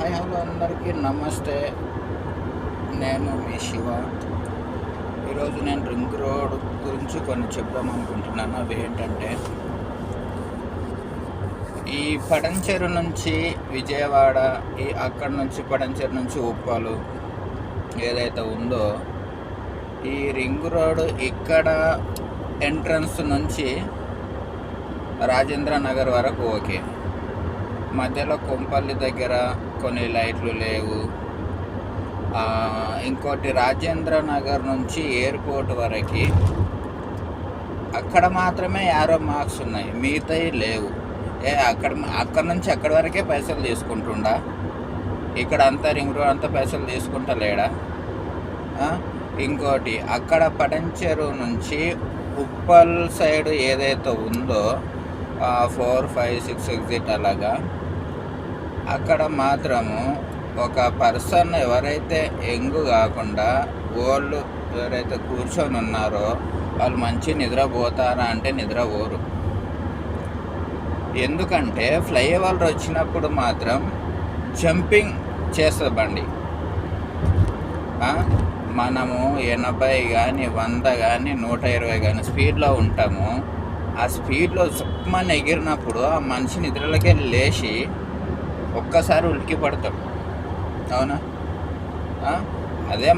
Hi hello అందరికీ నమస్తే. నేను మీ శివ. ఈరోజు నేను రింగ్ రోడ్ గురించి కొన్ని చెప్దాం అనుకుంటున్నాను. అవి ఏంటంటే, ఈ పడంచెరు నుంచి విజయవాడ, అక్కడి నుంచి పడంచెరు నుంచి ఉప్పలు ఏదైతే ఉందో, ఈ రింగ్ రోడ్ ఇక్కడ ఎంట్రన్స్ నుంచి రాజేంద్ర నగర్ వరకు ఓకే. మధ్యలో కొంపల్లి దగ్గర కొన్ని లైట్లు లేవు. ఇంకోటి రాజేంద్ర నగర్ నుంచి ఎయిర్పోర్ట్ వరకు అక్కడ మాత్రమే యారో మార్క్స్ ఉన్నాయి, మిగతాయి లేవు. అక్కడ నుంచి అక్కడి వరకే పైసలు తీసుకుంటుండా, ఇక్కడ అంతా రింగ్ రోడ్ అంతా పైసలు తీసుకుంటా లేడా? ఇంకోటి అక్కడ పడంచెరు నుంచి ఉప్పల్ సైడ్ ఏదైతే ఉందో 4, 5, 6 ఎగ్జిట్ అలాగా, అక్కడ మాత్రము ఒక పర్సన్ ఎవరైతే యంగ్ కాకుండా ఓల్డ్ ఎవరైతే కూర్చొని ఉన్నారో వాళ్ళు మంచి నిద్రపోతారా అంటే నిద్రపోరు. ఎందుకంటే ఫ్లైఓవర్ వచ్చినప్పుడు మాత్రం జంపింగ్ చేస్తుంది బండి. మనము 80 కానీ 100 కానీ 120 కానీ స్పీడ్లో ఉంటాము. ఆ స్పీడ్లో సుప్మని ఎగిరినప్పుడు ఆ మనిషి నిద్రలకే లేచి ఒక్కసారి ఉలికి పడతాడు. అవునా? అదే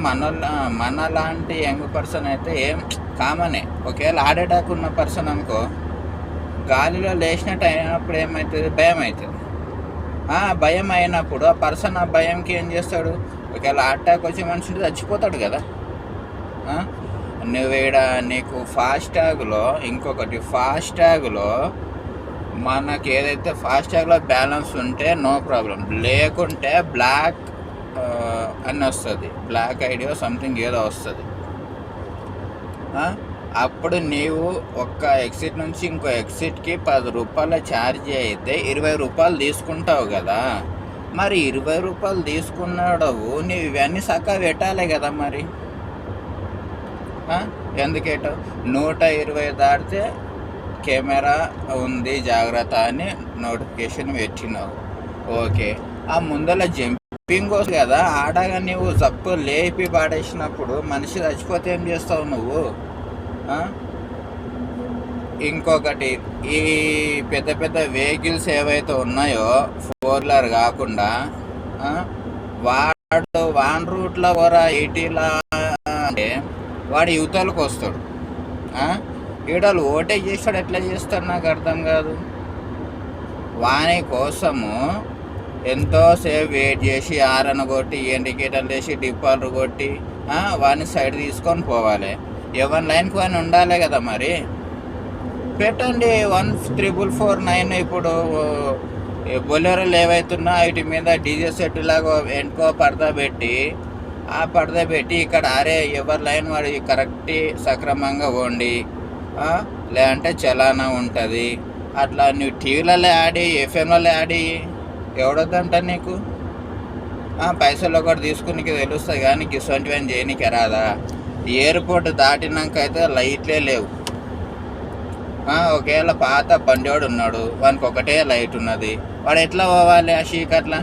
మనలాంటి యంగ్ పర్సన్ అయితే ఏం కామనే. ఒకవేళ హార్ట్ అటాక్ ఉన్న పర్సన్ అనుకో, గాలిలో లేచినట్టు అయినప్పుడు ఏమవుతుంది? భయం అవుతుంది. భయం అయినప్పుడు ఆ పర్సన్ ఆ భయంకి ఏం చేస్తాడు? ఒకవేళ హార్ట్ అటాక్ వచ్చే మనిషి చచ్చిపోతాడు కదా. నీకు ఫాస్టాగ్లో ఇంకొకటి, ఫాస్టాగ్లో మనకి ఏదైతే ఫాస్టాగ్లో బ్యాలెన్స్ ఉంటే నో ప్రాబ్లం, లేకుంటే బ్లాక్ అని వస్తుంది, బ్లాక్ ఐడియో సంథింగ్ ఏదో వస్తుంది. అప్పుడు నీవు ఒక్క ఎగ్జిట్ నుంచి ఇంకో ఎగ్జిట్కి 10 రూపాయల ఛార్జ్ అయితే 20 రూపాయలు తీసుకుంటావు కదా. మరి 20 రూపాయలు తీసుకున్నాడవు, నీవు ఇవన్నీ చక్కగా పెట్టాలి కదా. మరి ఎందుకేటావు? 120 దాటితే కెమెరా ఉంది జాగ్రత్త అని నోటిఫికేషన్ పెట్టినావు, ఓకే. ఆ ముందర జంపింగ్ వస్తుంది కదా, ఆడగా నువ్వు జప్పు లేపి పాడేసినప్పుడు మనిషి చచ్చిపోతే ఏం చేస్తావు నువ్వు? ఇంకొకటి, ఈ పెద్ద పెద్ద వెహికల్స్ ఏవైతే ఉన్నాయో 4-వీలర్ కాకుండా, వాడు వాన్ రూట్లో కూడా 80లా అంటే వాడు యువతలకు వస్తాడు. ఈడలు ఓటే చేస్తాడు, ఎట్లా చేస్తాడు నాకు అర్థం కాదు. వాని కోసము ఎంతోసేపు వెయిట్ చేసి ఆరన కొట్టి ఇండికేటర్లు వేసి డిప్పాలు కొట్టి వాడిని సైడ్ తీసుకొని పోవాలి. ఎవరి లైన్కి వాడిని ఉండాలి కదా. మరి పెట్టండి 14449. ఇప్పుడు బొలెరోలు ఏవైతున్నా వీటి మీద డీజే సెట్ లాగా వెనుకో పరదా పెట్టి, ఆ పరదా పెట్టి ఇక్కడ అరే ఎవరి లైన్ వాడి కరెక్ట్ సక్రమంగా వండి, లేదంటే చలానా ఉంటుంది. అట్లా నువ్వు టీవీలలో ఆడి ఎఫ్ఎంలలో ఆడి ఎవడొద్దంట నీకు? పైసలు ఒకటి తీసుకుని తెలుస్తుంది కానీ ఇటువంటివన్నీ చేయనీకి రాదా? ఎయిర్పోర్ట్ దాటినాక అయితే లైట్లే లేవు. ఒకవేళ పాత బండివాడు ఉన్నాడు, వానికి ఒకటే లైట్ ఉన్నది, వాడు ఎట్లా పోవాలి ఆ చీకట్లా?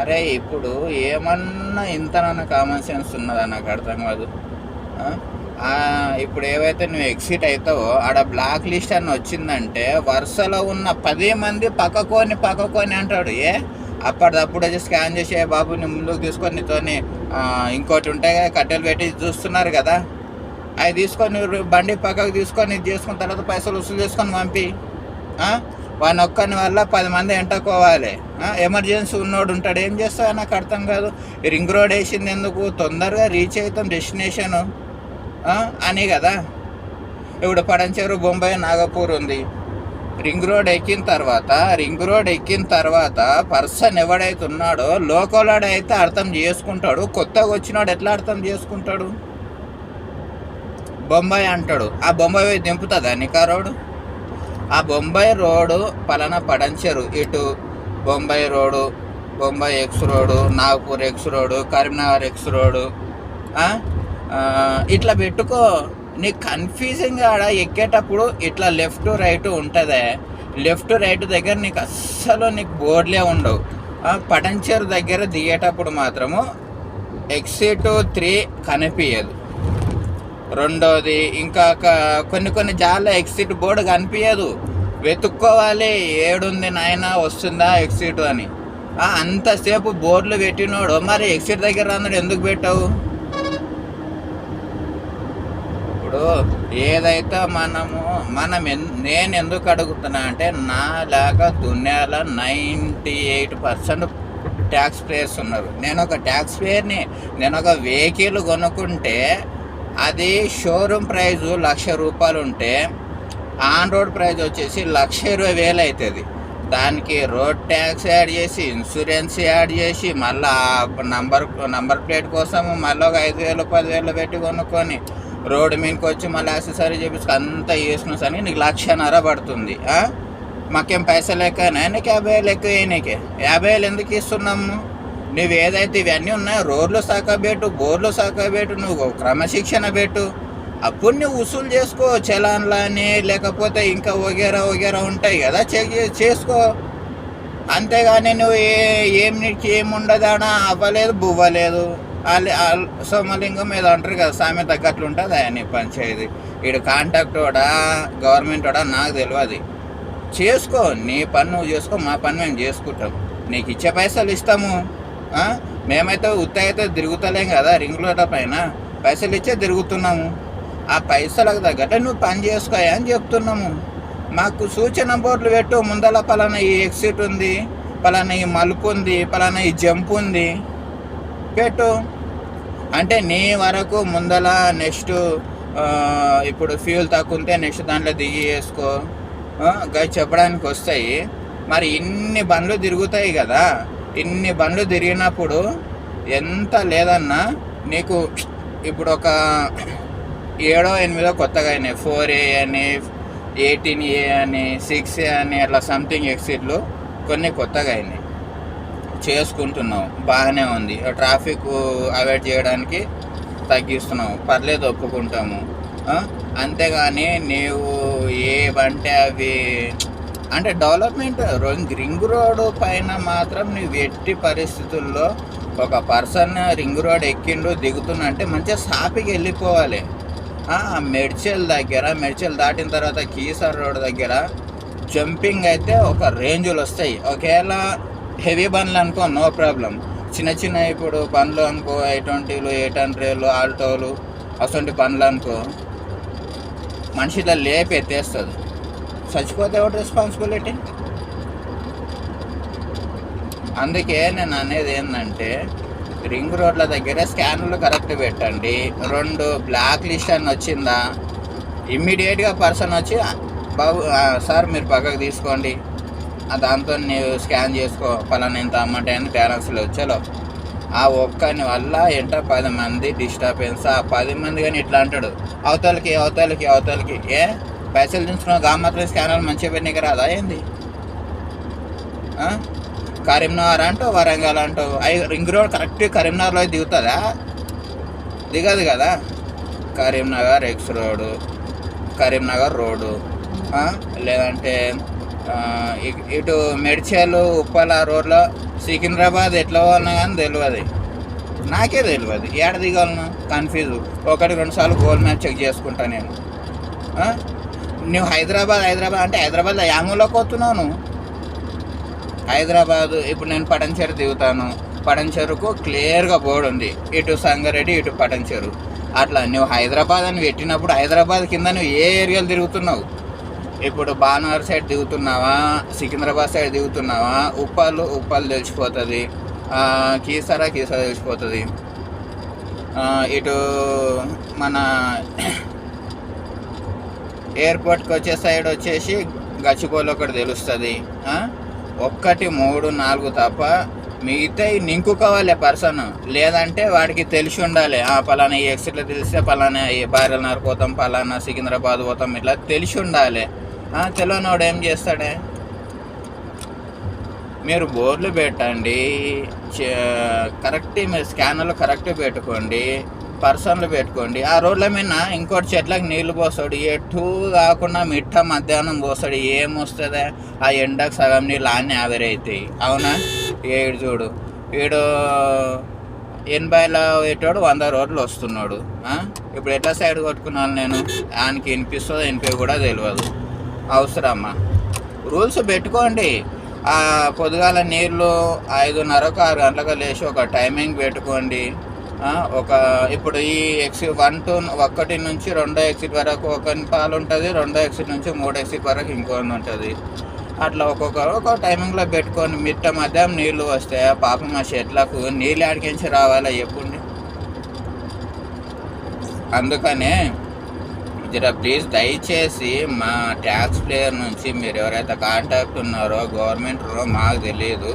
అరే ఇప్పుడు ఏమన్నా ఇంతనన్నా కామన్ సెన్స్ ఉన్నదా నాకు అర్థం కాదు. ఇప్పుడు ఏవైతే నువ్వు ఎగ్జిట్ అవుతావో ఆడ బ్లాక్ లిస్ట్ అని వచ్చిందంటే వరుసలో ఉన్న 10 మంది పక్కకొని అంటాడు. అప్పటిదప్పుడు వచ్చి స్కాన్ చేసి బాబు నీ ముందుకు తీసుకొని నీతోని ఇంకోటి ఉంటాయి కదా, కట్టెలు పెట్టి చూస్తున్నారు కదా, అవి తీసుకొని బండి పక్కకు తీసుకొని ఇది చేసుకున్న తర్వాత పైసలు వసూలు చేసుకొని పంపి. వాని ఒక్కని వల్ల 10 మంది ఎంటకోవాలి. ఎమర్జెన్సీ ఉన్నోడు ఉంటాడు, ఏం చేస్తావు నాకు అర్థం కాదు. రింగ్ రోడ్ వేసింది ఎందుకు? తొందరగా రీచ్ అవుతాం డెస్టినేషను అని కదా. ఇప్పుడు పడంచెరు, బొంబాయి, నాగపూర్ ఉంది. రింగ్ రోడ్ ఎక్కిన తర్వాత పర్సన్ ఎవడైతే ఉన్నాడో లోకల్ అయితే అర్థం చేసుకుంటాడు, కొత్తగా వచ్చినాడు ఎట్లా అర్థం చేసుకుంటాడు? బొంబాయి అంటాడు, ఆ బొంబాయి దింపుతుందా నీకు ఆ రోడ్డు? ఆ బొంబాయి రోడ్డు పలానా పడంచెరు, ఇటు Bombay road, Bombay X road, Nagpur X road, Karimnagar X road, ఇట్లా పెట్టుకో. నీకు కన్ఫ్యూజింగ్ ఆడ ఎక్కేటప్పుడు ఇట్లా లెఫ్ట్ రైట్ ఉంటుంది. లెఫ్ట్ రైట్ దగ్గర నీకు అస్సలు నీకు బోర్డులే ఉండవు. పటంచెరు దగ్గర దిగేటప్పుడు మాత్రము ఎగ్జిట్ 3 కనిపించదు. రెండోది ఇంకా కొన్ని జాల ఎగ్జిట్ బోర్డు కనిపించదు, వెతుక్కోవాలి ఏడుంది నాయన వస్తుందా ఎగ్జిట్ అని. అంతసేపు బోర్డులు పెట్టినోడు మరి ఎగ్జిట్ దగ్గర అన్నాడు ఎందుకు పెట్టావు? ఇప్పుడు ఏదైతే నేను ఎందుకు అడుగుతున్నా అంటే నా లాగా దునియాలో 98% ట్యాక్స్ పేయర్స్ ఉన్నారు. నేను ఒక ట్యాక్స్ పేయర్ని. నేను ఒక వెహికల్ కొనుక్కుంటే అది షోరూమ్ ప్రైజు రూపాయలు ఉంటే ఆన్ రోడ్ ప్రైజ్ వచ్చేసి 1,20,000 అవుతుంది. దానికి రోడ్ ట్యాక్స్ యాడ్ చేసి ఇన్సూరెన్స్ యాడ్ చేసి మళ్ళీ నంబర్ ప్లేట్ కోసం మళ్ళీ ఒక 5,000 10,000 పెట్టి కొనుక్కొని రోడ్డు మీదకి వచ్చి మళ్ళీ యాక్సెసరీ చేపించుకు అంతా వేసిన సరే నీకు 1,00,000 పడుతుంది. మాకేం పైసలు ఎక్కువనా? నీకు 50,000 ఎక్కువ. నీకే 50,000 ఎందుకు ఇస్తున్నాము? నువ్వు ఏదైతే ఇవన్నీ ఉన్నాయో రోడ్లు సాకబెట్టు, బోర్లు సాకబెట్టు, నువ్వు క్రమశిక్షణ పెట్టు, అప్పుడు నువ్వు వసూలు చేసుకో. చలాన్లు అని లేకపోతే ఇంకా వగేరా ఉంటాయి కదా, చెక్ చేసుకో. అంతేగాని నువ్వు ఏముండదానా అవ్వలేదు బువ్వలేదు సోమలింగం ఏదో అంటారు కదా, సామెత తగ్గట్లు ఉంటుంది. ఆయన పంచాయతీ వీడు కాంటాక్ట్ వాడా గవర్నమెంట్ వాడా నాకు తెలియదు. చేసుకో, నీ పని నువ్వు చేసుకో, మా పని మేము చేసుకుంటాం. నీకు ఇచ్చే పైసలు ఇస్తాము. మేమైతే అయితే తిరుగుతలేం కదా, రింగ్ రోడ్ల పైన పైసలు ఇచ్చే తిరుగుతున్నాము. ఆ పైసలకు తగ్గట్టే నువ్వు పని చేసుకోయా అని చెప్తున్నాము. మాకు సూచన బోర్డులు పెట్టు, ముందల పలానా ఈ ఎగ్జిట్ ఉంది, పలానా ఈ మలుపు ఉంది, పలానా ఈ జంప్ ఉంది పెట్టు. అంటే నీ వరకు ముందల నెక్స్ట్ ఇప్పుడు ఫ్యూల్ తక్కువ ఉంటే నెక్స్ట్ దాంట్లో దిగి వేసుకో చెప్పడానికి వస్తాయి. మరి ఇన్ని బండ్లు తిరుగుతాయి కదా, ఇన్ని బండ్లు తిరిగినప్పుడు ఎంత లేదన్నా నీకు ఇప్పుడు ఒక 7 8 కొత్తగా అయినాయి. 4A అని 18A అని 6A అని అట్లా సంథింగ్ ఎగ్జిట్లు కొన్ని కొత్తగా అయినాయి. చేసుకుంటున్నావు, బాగానే ఉంది. ట్రాఫిక్ అవాయిడ్ చేయడానికి తగ్గిస్తున్నావు, పర్లేదు, ఒప్పుకుంటాము. అంతేగాని నీవు ఏవంటే అవి అంటే డెవలప్మెంట్ రింగ్ రోడ్ పైన మాత్రం నువ్వు ఎట్టి పరిస్థితుల్లో ఒక పర్సన్ రింగ్ రోడ్ ఎక్కిండు దిగుతున్నా అంటే మంచిగా సాపికి వెళ్ళిపోవాలి. మెడ్చల్ దాటిన తర్వాత కీసర్ రోడ్ దగ్గర జంపింగ్ అయితే ఒక రేంజ్లు వస్తాయి. ఒకవేళ హెవీ బండ్లు అనుకో నో ప్రాబ్లం. చిన్న ఇప్పుడు బండ్లు అనుకో 820లు 800లు ఆల్టోలు అటువంటి బండ్లు అనుకో మనిషిలో లేపి ఎత్తేస్తుంది. చచ్చిపోతే ఎవరు రెస్పాన్సిబిలిటీ? అందుకే నేను అనేది ఏంటంటే రింగ్ రోడ్ల దగ్గర స్కానర్లు కరెక్ట్ పెట్టండి. 2 బ్లాక్ లిస్ట్ అని వచ్చిందా ఇమ్మీడియట్గా పర్సన్ వచ్చి బాబు సార్ మీరు పక్కకు తీసుకోండి, దాంతో నీవు స్కాన్ చేసుకో, పలానా ఇంత అమౌంట్ అని బ్యాలెన్స్లో వచ్చేలో. ఆ ఒక్కని వల్ల 10 మంది డిస్టర్బెన్స్. ఆ 10 మంది కానీ ఇట్లా అంటాడు అవతలకి పైసలు తీసుకున్నావు మాత్రం స్కానర్లు మంచిగా పెట్టినకి రాదా ఏంది? కరీంనగర్ అంటావు, వరంగల్ అంటావు, రింగ్ రోడ్ కరెక్ట్ కరీంనగర్లో దిగుతుందా? దిగదు కదా. Karimnagar X road, Karimnagar road, లేదంటే ఇటు మెడ్చల్ ఉప్పల రోడ్లో సికింద్రాబాద్ ఎట్లా ఉన్నా కానీ తెలియదు, నాకే తెలియదు. ఏడ దిగాలను కన్ఫ్యూజ్. 1-2 సార్లు గూగుల్ మ్యాప్ చెక్ చేసుకుంటా నేను. నువ్వు హైదరాబాద్ అంటే హైదరాబాద్లో యాంగులోకి వస్తున్నావు నువ్వు. హైదరాబాదు ఇప్పుడు నేను పటంచెరు దిగుతాను, పటంచెరుకు క్లియర్గా బోర్డు ఉంది, ఇటు సంగారెడ్డి ఇటు పటంచెరు. అట్లా నువ్వు హైదరాబాద్ అని పెట్టినప్పుడు హైదరాబాద్ కింద నువ్వు ఏ ఏరియాలు తిరుగుతున్నావు? ఇప్పుడు భానువార్ సైడ్ దిగుతున్నావా, సికింద్రాబాద్ సైడ్ దిగుతున్నావా, ఉప్పల్ తెలిసిపోతుంది, కీసరా తెలిసిపోతుంది, ఇటు మన ఎయిర్పోర్ట్కి వచ్చే సైడ్ వచ్చేసి గచ్చిబౌలి ఒకటి తెలుస్తుంది. 1 3 4 తప్ప మిగతా నింకుకోవాలి పర్సన్. లేదంటే వాడికి తెలిసి ఉండాలి, పలానా ఈ ఎక్సిట్లో తెలిస్తే పలానా ఈ బారెలనగర్ పోతాం, పలానా సికింద్రాబాద్ పోతాం, ఇట్లా తెలిసి ఉండాలి. తెలియనోడు ఏం చేస్తాడే? మీరు బోర్డులు పెట్టండి, కరెక్ట్ మీరు స్కానర్లు కరెక్ట్ పెట్టుకోండి. పర్సన్లు పెట్టుకోండి. ఆ రోడ్ల మీద ఇంకోటి చెట్లకు నీళ్లు పోస్తాడు, ఎటు కాకుండా మిట్ట మధ్యాహ్నం పోస్తాడు, ఏమొస్తుందా? ఆ ఎండకు సగం నీళ్ళు ఆన్ని ఆవిరైతాయి. అవునా? ఏడు చూడు, వీడు 80లో పెట్టాడు, 100 రోడ్లు వస్తున్నాడు. ఇప్పుడు ఎట్లా సైడ్ కొట్టుకున్నాను నేను? ఆయనకి వినిపిస్తుందో వినిపి కూడా తెలియదు. అవసరమ్మా? రూల్స్ పెట్టుకోండి. పొద్దుగాల నీళ్ళు 5:30కు 6 గంటలకు లేచి ఒక టైమింగ్ పెట్టుకోండి. ఇప్పుడు ఈ ఎగ్జిట్ 1 నుంచి 2 ఎగ్జిట్ వరకు ఒక పాలు ఉంటుంది, 2 ఎగ్జిట్ నుంచి 3 ఎగ్జిట్ వరకు ఇంకొన్ని ఉంటుంది. అట్లా ఒక్కొక్క టైమింగ్లో పెట్టుకొని మిట్ట మధ్యాహ్నం నీళ్ళు వస్తాయి. పాపం మా చెట్లకు నీళ్ళు ఆడికించి రావాలా చెప్పండి. అందుకనే జర ప్లీజ్ దయచేసి మా ట్యాక్స్ ప్లేయర్ నుంచి మీరు ఎవరైతే కాంటాక్ట్ ఉన్నారో గవర్నమెంట్ మాకు తెలియదు.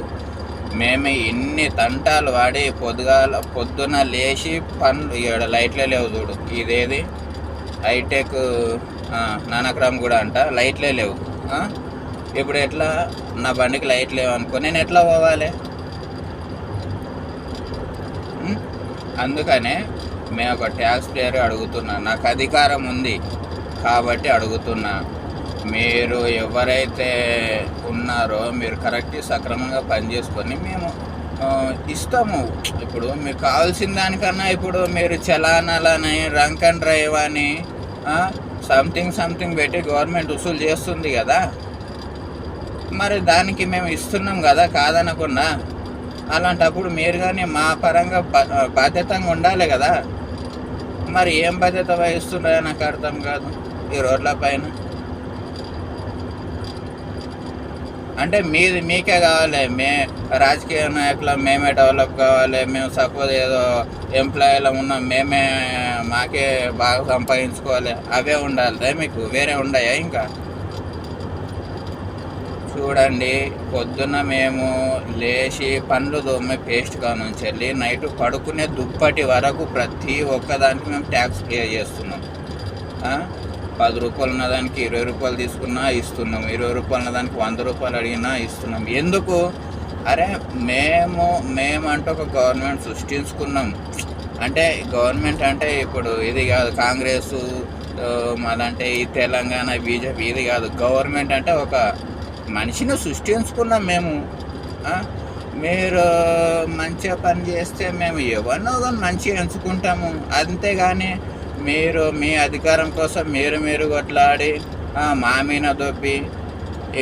మేము ఇన్ని తంటాలు వాడి పొద్దున లేచి పనులు లైట్లే లేవు చూడు. ఇదేది హైటెక్ నానక్రమ్ కూడా అంట, లైట్లే లేవు. ఇప్పుడు ఎట్లా నా బండికి లైట్ లేవు అనుకో, నేను ఎట్లా పోవాలి? అందుకనే మేము ఒక ట్యాక్స్ ప్లేయర్ అడుగుతున్నా. నాకు అధికారం ఉంది కాబట్టి అడుగుతున్నా. మీరు ఎవరైతే ఉన్నారో మీరు కరెక్ట్ సక్రమంగా పనిచేసుకొని మేము ఇస్తాము. ఇప్పుడు మీకు కావాల్సిన దానికన్నా ఇప్పుడు మీరు చలానాలని, రంక్ అండ్ డ్రైవ్ అని సంథింగ్ పెట్టి గవర్నమెంట్ వసూలు చేస్తుంది కదా, మరి దానికి మేము ఇస్తున్నాం కదా కాదనకుండా. అలాంటప్పుడు మీరు కానీ మా పరంగా బాధ్యతగా ఉండాలి కదా. మరి ఏం బాధ్యత వహిస్తున్నారో నాకు అర్థం కాదు ఈ రోడ్ల పైన. అంటే మీకే కావాలి, రాజకీయ నాయకులు మేమే డెవలప్ కావాలి, మేము సపోజ్ ఏదో ఎంప్లాయీలో ఉన్నాం, మాకే బాగా సంపాదించుకోవాలి, అవే ఉండాలి మీకు, వేరే ఉండయా? ఇంకా చూడండి, పొద్దున్న మేము లేచి పండ్లు దోమే పేస్ట్ కానుంచి వెళ్ళి నైట్ పడుకునే దుప్పటి వరకు ప్రతి ఒక్కదానికి మేము ట్యాక్స్ పే చేస్తున్నాం. 10 రూపాయలు ఉన్నదానికి 20 రూపాయలు తీసుకున్నా ఇస్తున్నాం, 20 రూపాయలు ఉన్నదానికి 100 రూపాయలు అడిగినా ఇస్తున్నాం. ఎందుకు? అరే మేమంటూ ఒక గవర్నమెంట్ సృష్టించుకున్నాం. అంటే గవర్నమెంట్ అంటే ఇప్పుడు ఇది కాదు కాంగ్రెస్ మళ్ళంటే ఈ తెలంగాణ బీజేపీ, ఇది కాదు. గవర్నమెంట్ అంటే ఒక మనిషిని సృష్టించుకున్నాం మేము. మీరు మంచిగా పని చేస్తే మేము ఎవరినో మంచిగా ఎంచుకుంటాము. అంతేగాని మీరు మీ అధికారం కోసం మీరు కొట్లాడి మా మీద దొబ్బి,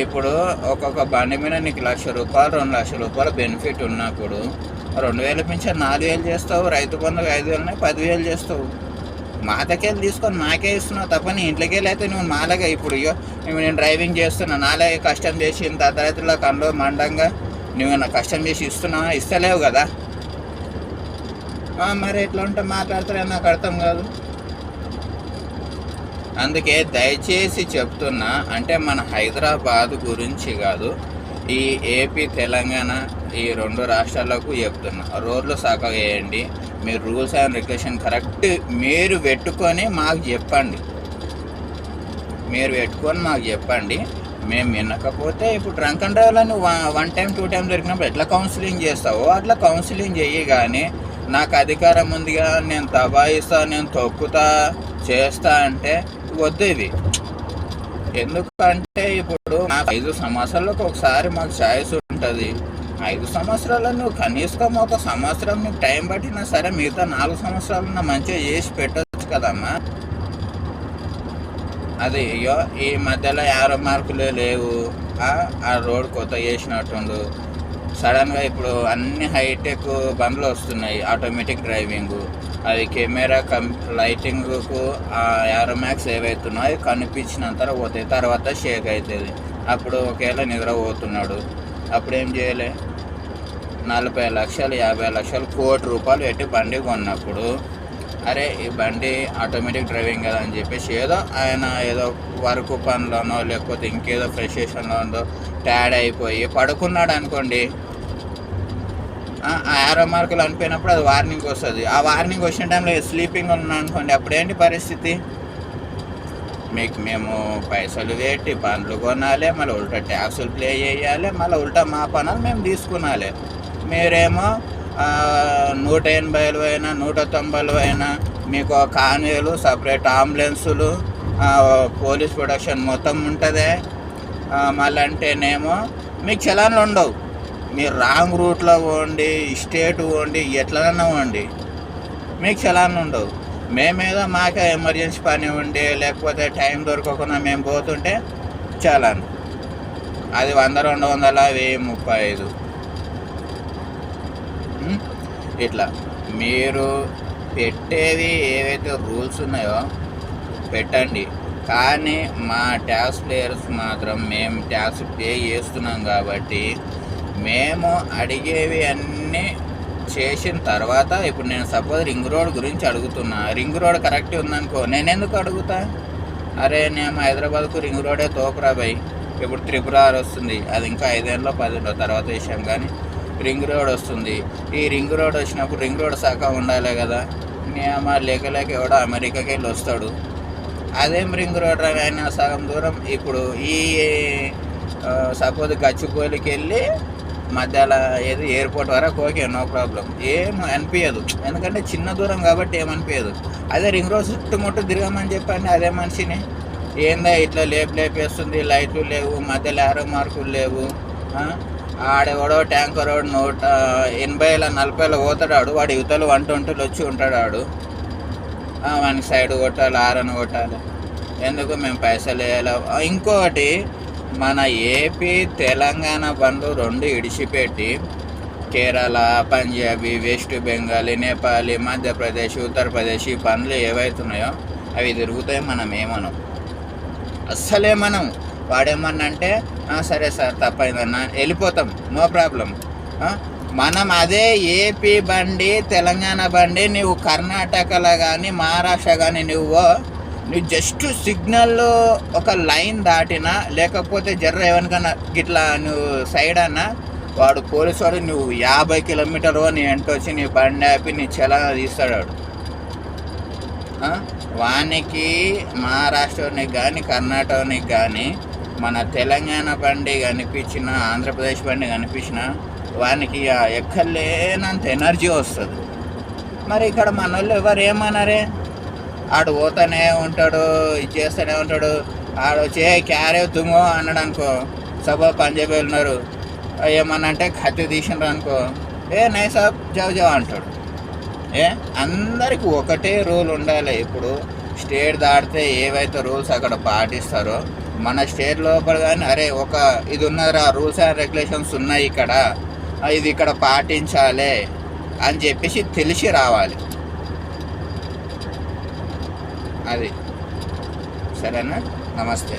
ఇప్పుడు ఒక్కొక్క బండి మీద నీకు 1,00,000 రూపాయలు 2,00,000 రూపాయలు బెనిఫిట్ ఉన్నప్పుడు 2,000 పెంచి 4,000 చేస్తావు, రైతు బంధుకు 5,000 10,000 చేస్తావు. మా దగ్గర తీసుకొని మాకే ఇస్తున్నావు తప్ప నీ ఇంట్లోకి వెళ్ళైతే నువ్వు మాలాగా ఇప్పుడు నేను డ్రైవింగ్ చేస్తున్నా, నాలాగే కష్టం చేసి ఇంత తరగతిలో కంలో మండంగా నువ్వు నా కష్టం చేసి ఇస్తున్నావా? ఇస్తలేవు కదా. మరి ఎట్లా ఉంటే మాట్లాడతారో నాకు అర్థం కాదు. అందుకే దయచేసి చెప్తున్నా, అంటే మన హైదరాబాద్ గురించి కాదు, ఈ ఏపీ తెలంగాణ ఈ 2 రాష్ట్రాలకు చెప్తున్నా, రోడ్లు చక్కగా వేయండి. మీరు రూల్స్ అండ్ రెగ్యులేషన్ కరెక్ట్ మీరు పెట్టుకొని మాకు చెప్పండి. మేము వినకపోతే ఇప్పుడు డ్రంక్ అండ్ డ్రైవ్లో నువ్వు 1 టైం 2 టైం దొరికినప్పుడు ఎట్లా కౌన్సిలింగ్ చేస్తావో అట్లా కౌన్సిలింగ్ చెయ్యి. కానీ నాకు అధికారం ఉందిగా, నేను దబాయిస్తా, నేను తొక్కుతా చేస్తా అంటే వద్దు. ఇది ఎందుకంటే ఇప్పుడు నాకు 5 సంవత్సరాలకు ఒకసారి మాకు ఛాయిస్ ఉంటుంది. 5 సంవత్సరాలు నువ్వు కనీసం ఒక సంవత్సరం నీకు టైం పట్టినా సరే మిగతా 4 సంవత్సరాలు మంచిగా చేసి పెట్టవచ్చు కదమ్మా. అది ఈ మధ్యలో 50 మార్కులే లేవు, ఆ రోడ్ కొత్త చేసినట్టుండు. సడన్గా ఇప్పుడు అన్ని హైటెక్ బండ్లు వస్తున్నాయి, ఆటోమేటిక్ డ్రైవింగ్, అది కెమెరా లైటింగ్కు ఏరోమాక్స్ ఏవైతున్నాయో కనిపించినంత పోతాయి, తర్వాత షేక్ అవుతుంది. అప్పుడు ఒకవేళ నిద్రపోతున్నాడు, అప్పుడు ఏం చేయలే? 40 లక్షలు 50 లక్షలు 1 కోటి రూపాయలు పెట్టి బండి కొన్నప్పుడు, అరే ఈ బండి ఆటోమేటిక్ డ్రైవింగ్ కదా అని చెప్పేసి ఆయన ఏదో వర్క్ పనిలోనో లేకపోతే ఇంకేదో ఫ్రస్ట్రేషన్లోనో ట్యాడ్ అయిపోయి పడుకున్నాడు అనుకోండి, ఆ ఏరో మార్కులు అనిపోయినప్పుడు అది వార్నింగ్ వస్తుంది. ఆ వార్నింగ్ వచ్చిన టైంలో స్లీపింగ్ ఉన్నా అనుకోండి, అప్పుడు ఏంటి పరిస్థితి? మేము పైసలు పెట్టి పనులు కొనాలి, మళ్ళీ ఉల్టా ట్యాక్సులు ప్లే చేయాలి, మళ్ళీ ఉల్టా మా పనులు మేము తీసుకునాలి. మీరేమో 180లు అయినా 190లు అయినా మీకు కాన్వేలు, సపరేట్ అంబులెన్సులు, పోలీస్ ప్రొడక్షన్ మొత్తం ఉంటుంది. మళ్ళీ అంటేనేమో మీకు చలాన్లు ఉండవు. మీరు రాంగ్ రూట్లో పోండి, స్టేట్ పోండి, ఎట్లనన్నా పోండి, మీకు చలాన్లు ఉండవు. మేమేదో మాకే ఎమర్జెన్సీ పని ఉండి లేకపోతే టైం దొరకకుండా మేము పోతుంటే చలాన్, అది 100, 200, 1035. ఇట్లా మీరు పెట్టేవి ఏవైతే రూల్స్ ఉన్నాయో పెట్టండి, కానీ మా ట్యాక్స్ ప్లేయర్స్ మాత్రం మేము ట్యాక్స్ పే చేస్తున్నాం కాబట్టి మేము అడిగేవి అన్నీ చేసిన తర్వాత, ఇప్పుడు నేను సపోజ్ రింగ్ రోడ్ గురించి అడుగుతున్నా, రింగ్ రోడ్ కరెక్ట్ ఉందనుకో, నేను ఎందుకు అడుగుతా? అరే నేను హైదరాబాద్కు రింగ్ రోడే తోపురా భయ్. ఇప్పుడు త్రిపుర వస్తుంది, అది ఇంకా 5 ఏళ్ళలో 10 ఏళ్ళ తర్వాత విషయం, కానీ రింగ్ రోడ్ వస్తుంది. ఈ రింగ్ రోడ్ వచ్చినప్పుడు రింగ్ రోడ్ శాఖ ఉండాలి కదా. మా లేక ఎవడో అమెరికాకి వెళ్ళి వస్తాడు, అదేం రింగ్ రోడ్ అయినా సగం దూరం. ఇప్పుడు ఈ సపోజ్ గచ్చిబౌలికి వెళ్ళి మధ్యలో ఏది ఎయిర్పోర్ట్ వరకు ఓకే, నో ప్రాబ్లం, ఏం అనిపించదు, ఎందుకంటే చిన్న దూరం కాబట్టి ఏమనిపించదు. అదే రింగ్ రోడ్ చుట్టుముట్టు తిరగమని చెప్పండి అదే మనిషిని, ఏందా ఇట్లా లేపేస్తుంది, లైట్లు లేవు, మధ్యలో ఆరో మార్కులు లేవు, ఆడెవడో ట్యాంకర్ రోడ్ 180, 40 పోతాడు, వాడు యువతలు 120 వచ్చి ఉంటాడు, వానికి సైడ్ కొట్టాలి, ఆరని కొట్టాలి, ఎందుకు మేము పైసలు వేయాలి. ఇంకోటి, మన ఏపీ తెలంగాణ బండ్లు 2 ఇడిచిపెట్టి కేరళ, పంజాబీ, వెస్ట్ బెంగాల్, నేపాలి, మధ్యప్రదేశ్, ఉత్తరప్రదేశ్ ఈ బండ్లు ఏవైతున్నాయో అవి తిరుగుతాయి. మనం ఏమనం, అస్సలే మనం. వాడేమన్నా అంటే సరే సార్ తప్పైందన్నా వెళ్ళిపోతాం, నో ప్రాబ్లం. మనం అదే ఏపీ బండి, తెలంగాణ బండి, నువ్వు కర్ణాటకలో కానీ మహారాష్ట్ర కానీ నువ్వు జస్ట్ సిగ్నల్ ఒక లైన్ దాటినా లేకపోతే జర్ర ఎవరికన్నా గిట్లా నువ్వు సైడ్ అన్నా, వాడు పోలీసు వాడు నువ్వు 50 కిలోమీటర్లు నీ వెంట వచ్చి నీ బండి ఆపి నీ చలానా తీస్తాడు వాడు. వానికి మహారాష్ట్రానికి కానీ కర్ణాటకనికి కానీ మన తెలంగాణ బండి కనిపించిన, ఆంధ్రప్రదేశ్ బండి కనిపించిన వానికి ఎక్కలేనంత ఎనర్జీ వస్తుంది. మరి ఇక్కడ మన వాళ్ళు ఎవరు ఏమన్నారే, ఆడు పోతానే ఉంటాడు, ఇది చేస్తూనే ఉంటాడు, ఆడు వచ్చే క్యారే తుంగో అన్నాడు అనుకో, సభ పంజాబీ ఉన్నారు, ఏమన్నా అంటే కత్తి తీసినారు అనుకో, నై సాబ్ జావ్ అంటాడు. అందరికి ఒకటే రూల్ ఉండాలి. ఇప్పుడు స్టేట్ దాటితే ఏవైతే రూల్స్ అక్కడ పాటిస్తారో మన స్టేట్ లోపల కానీ అరే ఒక ఇది ఉన్నదిరా, రూల్స్ అండ్ రెగ్యులేషన్స్ ఉన్నాయి ఇక్కడ, ఇది ఇక్కడ పాటించాలి అని చెప్పేసి తెలిసి రావాలి. అది సరేనా? నమస్తే.